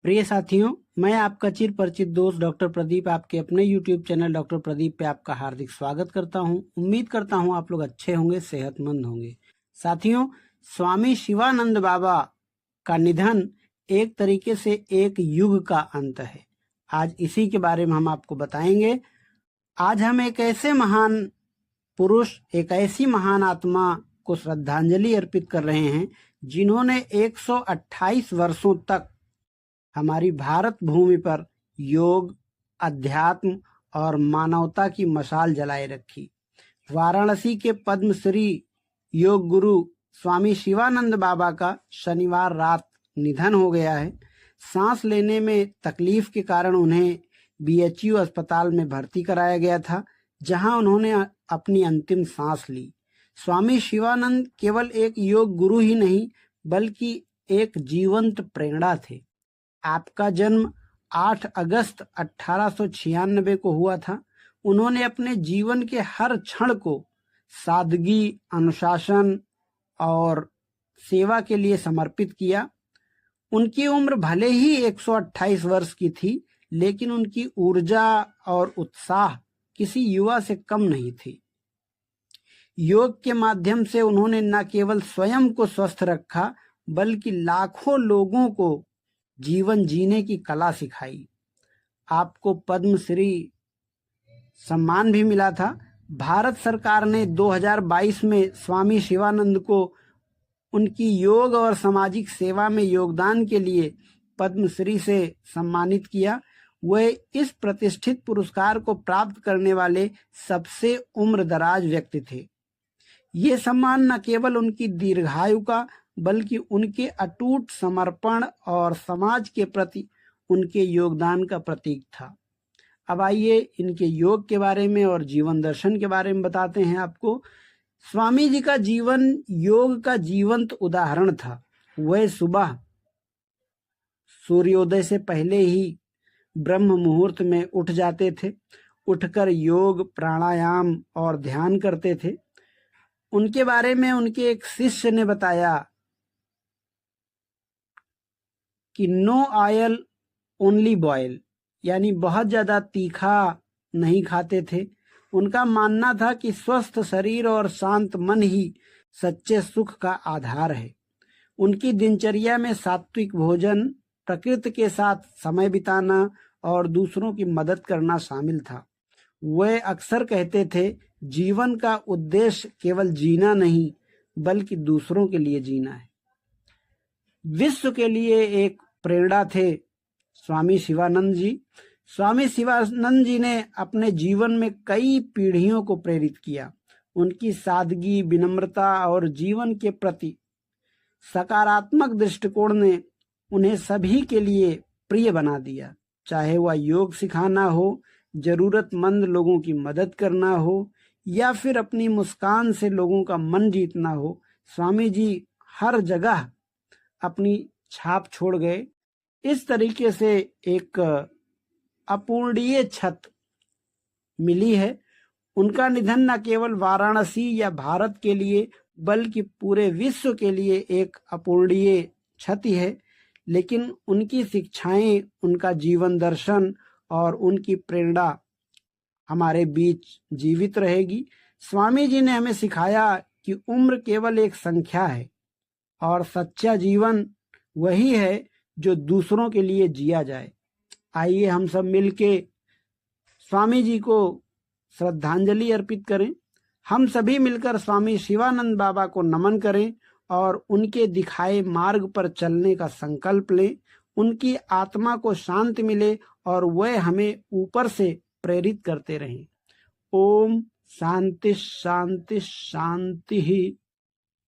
प्रिय साथियों, मैं आपका चिर परिचित दोस्त डॉक्टर प्रदीप आपके अपने YouTube चैनल डॉक्टर प्रदीप पे आपका हार्दिक स्वागत करता हूं। उम्मीद करता हूं आप लोग अच्छे होंगे, सेहतमंद होंगे। साथियों, स्वामी शिवानंद बाबा का निधन एक तरीके से एक युग का अंत है। आज इसी के बारे में हम आपको बताएंगे। आज हम एक ऐसे महान पुरुष, एक ऐसी महान आत्मा को श्रद्धांजलि अर्पित कर रहे हैं जिन्होंने 128 वर्षों तक हमारी भारत भूमि पर योग, अध्यात्म और मानवता की मशाल जलाए रखी। वाराणसी के पद्मश्री योग गुरु स्वामी शिवानंद बाबा का शनिवार रात निधन हो गया है। सांस लेने में तकलीफ के कारण उन्हें BHU अस्पताल में भर्ती कराया गया था, जहां उन्होंने अपनी अंतिम सांस ली। स्वामी शिवानंद केवल एक योग गुरु ही नहीं बल्कि एक जीवंत प्रेरणा थे। आपका जन्म 8 अगस्त 1896 को हुआ था। उन्होंने अपने जीवन के हर क्षण को सादगी, अनुशासन और सेवा के लिए समर्पित किया। उनकी उम्र भले ही 128 वर्ष की थी, लेकिन उनकी ऊर्जा और उत्साह किसी युवा से कम नहीं थी। योग के माध्यम से उन्होंने न केवल स्वयं को स्वस्थ रखा, बल्कि लाखों लोगों को जीवन जीने की कला सिखाई। आपको पद्मश्री सम्मान भी मिला था। भारत सरकार ने 2022 में स्वामी शिवानंद को उनकी योग और सामाजिक सेवा में योगदान के लिए पद्मश्री से सम्मानित किया। वह इस प्रतिष्ठित पुरस्कार को प्राप्त करने वाले सबसे उम्रदराज व्यक्ति थे। ये सम्मान न केवल उनकी दीर्घायु का बल्कि उनके अटूट समर्पण और समाज के प्रति उनके योगदान का प्रतीक था। अब आइए इनके योग के बारे में और जीवन दर्शन के बारे में बताते हैं आपको। स्वामी जी का जीवन योग का जीवंत उदाहरण था। वह सुबह सूर्योदय से पहले ही ब्रह्म मुहूर्त में उठ जाते थे। उठकर योग, प्राणायाम और ध्यान करते थे। उनके बारे में उनके एक शिष्य ने बताया कि नो ऑयल ओनली बॉयल, यानी बहुत ज्यादा तीखा नहीं खाते थे। उनका मानना था कि स्वस्थ शरीर और शांत मन ही सच्चे सुख का आधार है। उनकी दिनचर्या में सात्विक भोजन, प्रकृति के साथ समय बिताना और दूसरों की मदद करना शामिल था। वे अक्सर कहते थे, जीवन का उद्देश्य केवल जीना नहीं बल्कि दूसरों के लिए जीना है। विश्व के लिए एक प्रेरणा थे स्वामी शिवानंद जी। स्वामी शिवानंद जी ने अपने जीवन में कई पीढ़ियों को प्रेरित किया। उनकी सादगी, विनम्रता और जीवन के प्रति सकारात्मक दृष्टिकोण ने उन्हें सभी के लिए प्रिय बना दिया। चाहे वह योग सिखाना हो, जरूरतमंद लोगों की मदद करना हो या फिर अपनी मुस्कान से लोगों का मन जीतना हो, स्वामी जी हर जगह अपनी छाप छोड़ गए। इस तरीके से एक अपूरणीय क्षत मिली है। उनका निधन न केवल वाराणसी या भारत के लिए बल्कि पूरे विश्व के लिए एक अपूरणीय क्षति है, लेकिन उनकी शिक्षाएं, उनका जीवन दर्शन और उनकी प्रेरणा हमारे बीच जीवित रहेगी। स्वामी जी ने हमें सिखाया कि उम्र केवल एक संख्या है और सच्चा जीवन वही है जो दूसरों के लिए जिया जाए। आइए हम सब मिलके स्वामी जी को श्रद्धांजलि अर्पित करें। हम सभी मिलकर स्वामी शिवानंद बाबा को नमन करें और उनके दिखाए मार्ग पर चलने का संकल्प लें। उनकी आत्मा को शांति मिले और वह हमें ऊपर से प्रेरित करते रहें। ओम शांति शांति शांति।